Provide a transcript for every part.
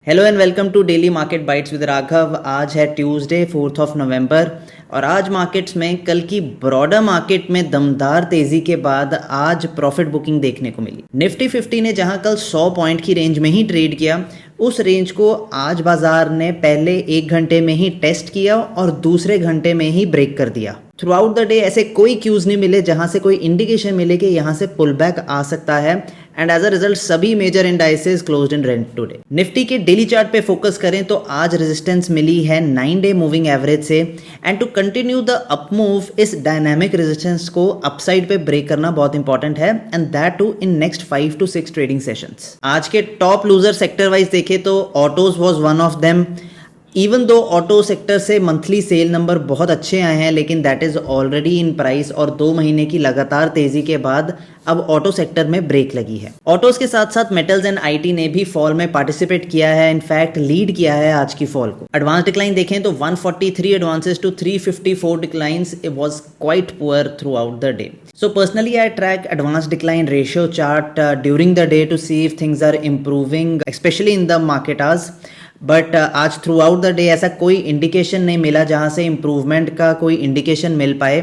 Hello and welcome to daily market bites with Raghav. आज है Tuesday 4 नवंबर और आज मार्केट्स में कल की ब्रॉडर मार्केट में दमदार तेजी के बाद आज प्रॉफिट बुकिंग देखने को मिली। निफ्टी 50 ने जहां कल 100 पॉइंट की रेंज में ही ट्रेड किया, उस रेंज को आज बाजार ने पहले 1 घंटे में ही टेस्ट किया और दूसरे घंटे में ही ब्रेक कर दिया। थ्रू आउट द डे ऐसे कोई क्यूज नहीं मिले जहां से कोई इंडिकेशन मिले कि यहां से पुल बैक आ सकता है एंड एज अ रिजल्ट सभी major indices closed in red today. Nifty के डेली चार्ट पे फोकस करें तो आज रेजिस्टेंस मिली है 9 डे मूविंग एवरेज से and to continue the up move इस डायनामिक रेजिस्टेंस को अपसाइड पे ब्रेक करना बहुत इंपॉर्टेंट है and that too in next 5 to 6 trading sessions. आज के टॉप लूजर सेक्टर वाइज देखें तो autos was one of them. Even though auto sector से मंथली सेल नंबर बहुत अच्छे आए हैं, लेकिन that is already in price और 2 महीने की लगातार तेजी के बाद अब ऑटो सेक्टर में ब्रेक लगी है। ऑटोज के साथ साथ मेटल्स एंड आईटी ने भी फॉल में पार्टिसिपेट किया है, इनफैक्ट लीड किया है आज की फॉल को। एडवांस डिक्लाइन देखें तो 143 advances to 354 declines was quite poor throughout the day. So personally I track advanced decline ratio chart during the day to see if things are improving, especially in the market hours. But आज through out the day ऐसा कोई indication नहीं मिला जहां से improvement का कोई indication मिल पाए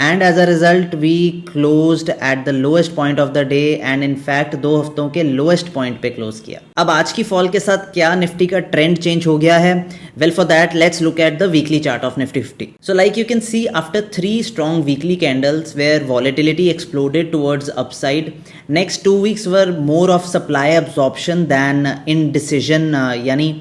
and as a result we closed at the lowest point of the day and in fact 2 हफ्तों के लोएस्ट पॉइंट पे क्लोज किया। अब आज की फॉल के साथ क्या निफ्टी का ट्रेंड चेंज हो गया है? Well for that let's look at the weekly chart of Nifty 50। So like you can see after 3 strong weekly candles where volatility exploded towards upside, next 2 weeks were more of supply absorption than indecision, यानी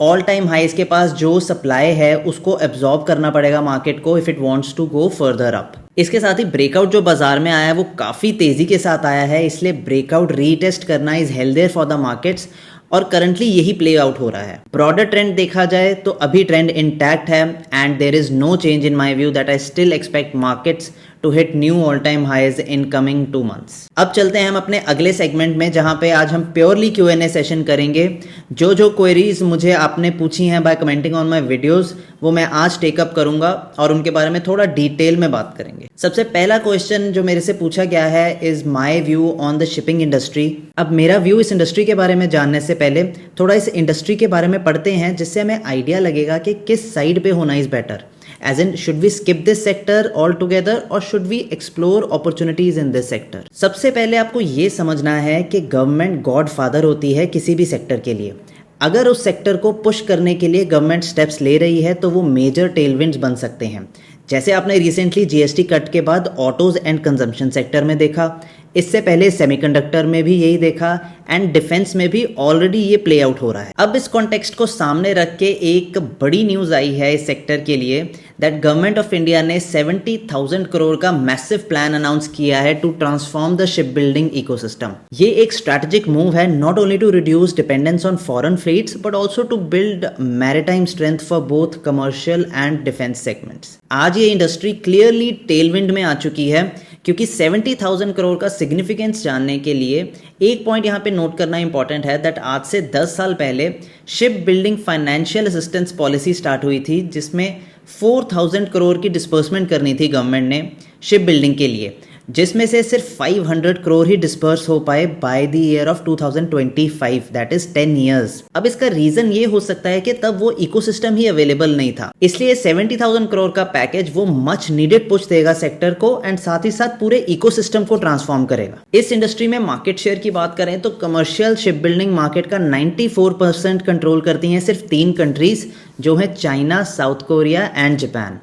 all time highs के पास जो supply है उसको absorb करना पड़ेगा market को if it wants to go further up. इसके साथ ही ब्रेकआउट जो बाजार में आया है वो काफ़ी तेज़ी के साथ आया है, इसलिए ब्रेकआउट रीटेस्ट करना is healthier for the markets और करंटली यही प्ले आउट हो रहा है। ब्रॉडर ट्रेंड देखा जाए तो अभी ट्रेंड इंटैक्ट है and there is no change in my view that I still expect markets to hit new all time highs in coming 2 months। अब चलते हैं हम अपने अगले सेगमेंट में जहां पे आज हम प्योरली Q&A सेशन करेंगे। जो क्वेरीज मुझे आपने पूछी हैं by commenting on my videos वो मैं आज टेकअप करूंगा और उनके बारे में थोड़ा डिटेल में बात करेंगे। सबसे पहला क्वेश्चन जो मेरे से पूछा गया है is my view on the shipping industry. अब मेरा व्यू इस इंडस्ट्री के बारे में जानने से पहले थोड़ा इस इंडस्ट्री के बारे में पढ़ते हैं जिससे हमें आइडिया लगेगा कि किस साइड पे होना is better. As in, should we skip this sector altogether or should we explore opportunities in this sector? सबसे पहले आपको ये समझना है कि गवर्नमेंट गॉड फादर होती है किसी भी सेक्टर के लिए। अगर उस सेक्टर को पुश करने के लिए गवर्नमेंट स्टेप्स ले रही है तो वो मेजर टेलविंड्स बन सकते हैं, जैसे आपने रिसेंटली जीएसटी कट के बाद ऑटोज एंड कंजम्पशन सेक्टर में देखा, इससे पहले सेमीकंडक्टर में भी यही देखा एंड डिफेंस में भी ऑलरेडी ये प्ले आउट हो रहा है। अब इस कॉन्टेक्स्ट को सामने रख के एक बड़ी न्यूज़ आई है इस सेक्टर के लिए दैट गवर्नमेंट ऑफ इंडिया ने 70,000 करोड़ का मैसिव प्लान अनाउंस किया है to transform the ship building ecosystem. ये एक स्ट्रैटेजिक मूव है not only to reduce dependence on foreign fleets but also to build maritime strength for both commercial and defence segments. आज ये industry clearly Tailwind में आ चुकी है क्योंकि 70,000 करोड़ का सिग्निफिकेंस जानने के लिए एक पॉइंट यहाँ पे नोट करना इंपॉर्टेंट है दैट आज से 10 साल पहले ship building financial assistance policy start हुई थी जिसमें 4,000 करोड़ की डिस्पर्समेंट करनी थी गवर्नमेंट ने शिप बिल्डिंग के लिए, जिसमें से सिर्फ 500 करोड़ ही डिस्पर्स हो pi by the year of 2025, that is 10 years। अब इसका रीजन ये हो सकता है कि तब वो इकोसिस्टम ही अवेलेबल नहीं था, इसलिए 70,000 करोड़ का पैकेज वो मच नीडेड पुश देगा सेक्टर को एंड साथ ही साथ पूरे इकोसिस्टम को ट्रांसफॉर्म करेगा। इस इंडस्ट्री में मार्केट शेयर की बात करें तो कमर्शियल शिप बिल्डिंग मार्केट का 94% कंट्रोल करती हैं सिर्फ 3 कंट्रीज जो है China, south Korea and Japan.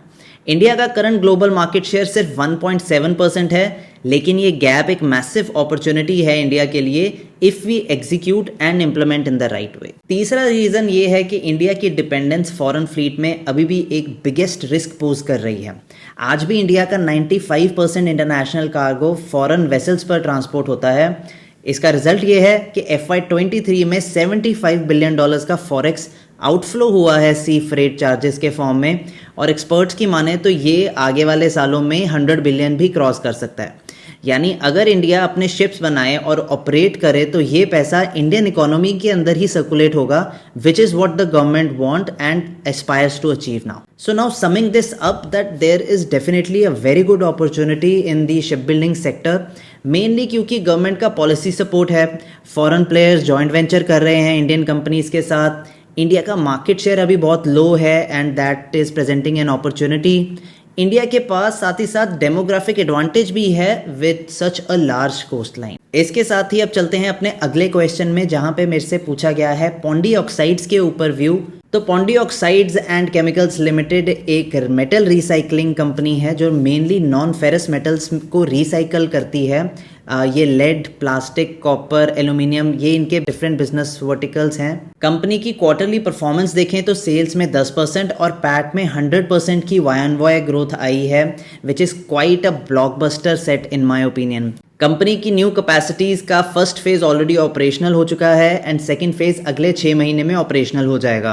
India का करंट ग्लोबल मार्केट शेयर सिर्फ 1.7% है, लेकिन ये गैप एक मैसिव अपॉर्चुनिटी है इंडिया के लिए if we execute and implement in the right way. तीसरा रीजन ये है कि इंडिया की डिपेंडेंस फॉरेन फ्लीट में अभी भी एक बिगेस्ट रिस्क पोज कर रही है। आज भी इंडिया का 95% इंटरनेशनल कार्गो फॉरेन वेसल्स पर ट्रांसपोर्ट होता है। इसका रिजल्ट ये है कि FY23 में $75 बिलियन का फॉरेक्स आउटफ्लो हुआ है सी फ्रेट चार्जेस के फॉर्म में और एक्सपर्ट्स की माने तो ये आगे वाले सालों में 100 बिलियन भी क्रॉस कर सकता है। यानी अगर इंडिया अपने शिप्स बनाए और ऑपरेट करे तो ये पैसा इंडियन इकोनॉमी के अंदर ही सर्कुलेट होगा, which is what the government want and aspires to achieve now. So now summing this up, that there is definitely a very good opportunity in the shipbuilding sector, mainly क्योंकि government का policy support है, foreign players joint venture कर रहे हैं Indian companies के साथ, India का market share अभी बहुत लो है and that is presenting an opportunity. India के पास साथ ही साथ डेमोग्राफिक एडवांटेज भी है with such a large coastline. इसके साथ ही अब चलते हैं अपने अगले क्वेश्चन में, जहां पे मेरे से पूछा गया है पॉन्डी ऑक्साइड्स के ऊपर व्यू. तो Pondy oxides and chemicals limited एक मेटल रिसाइकलिंग कंपनी है जो मेनली नॉन फेरस मेटल्स को रिसाइकल करती है. ये लेड, प्लास्टिक, कॉपर, एल्यूमिनियम, ये इनके डिफरेंट बिजनेस वर्टिकल्स हैं. कंपनी की क्वार्टरली परफॉर्मेंस देखें तो सेल्स में 10% और पैट में 100% की YoY ग्रोथ आई है, which is quite a blockbuster set in my opinion. Company की न्यू कैपेसिटीज़ का फर्स्ट फेज़ ऑलरेडी ऑपरेशनल हो चुका है एंड सेकंड फेज़ अगले 6 महीने में ऑपरेशनल हो जाएगा.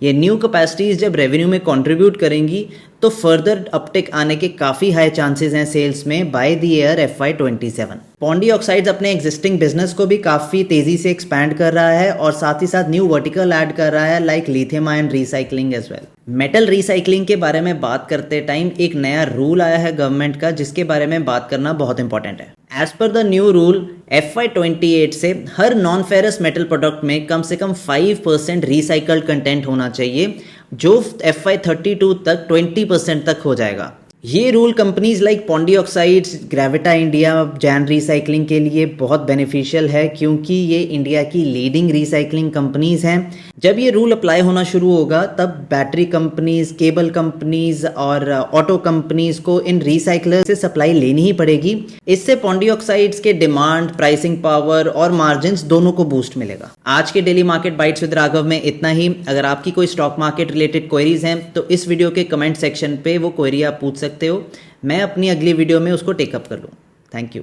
ये न्यू कैपेसिटीज़ जब रेवेन्यू में कंट्रीब्यूट करेंगी तो फर्दर अपटेक आने के काफ़ी हाई चांसेस हैं सेल्स में by the year FY27. Pondy oxides अपने एग्जिस्टिंग बिजनेस को भी काफ़ी तेज़ी से एक्सपैंड कर रहा है और साथ ही साथ न्यू वर्टिकल ऐड कर रहा है like lithium ion recycling as well. Metal recycling के बारे में बात करते टाइम एक नया रूल आया है गवर्नमेंट का, जिसके बारे में बात करना बहुत इंपॉर्टेंट है. As per the new rule FY28 से हर नॉन फेरस मेटल प्रोडक्ट में कम से कम 5% रिसाइकल्ड कंटेंट होना चाहिए, जो FY32 तक 20% तक हो जाएगा. ये rule companies like Pondy oxides, Gravita India, Jain recycling के लिए बहुत बेनिफिशियल है क्योंकि ये इंडिया की लीडिंग रिसाइकलिंग कंपनीज हैं. जब ये रूल अप्लाई होना शुरू होगा तब बैटरी कंपनीज, केबल कंपनीज और ऑटो कंपनीज को इन रिसाइकलर से सप्लाई लेनी ही पड़ेगी. इससे पॉन्डी ऑक्साइड्स के डिमांड, प्राइसिंग पावर और मार्जिन्स दोनों को बूस्ट मिलेगा. आज के daily market bites with Raghav में इतना ही. अगर आपकी कोई स्टॉक मार्केट रिलेटेड क्वेरीज हैं तो इस वीडियो के कमेंट सेक्शन पे वो क्वेरी आप पूछ सकते हो. मैं अपनी अगली वीडियो में उसको टेकअप कर लूँ. Thank you.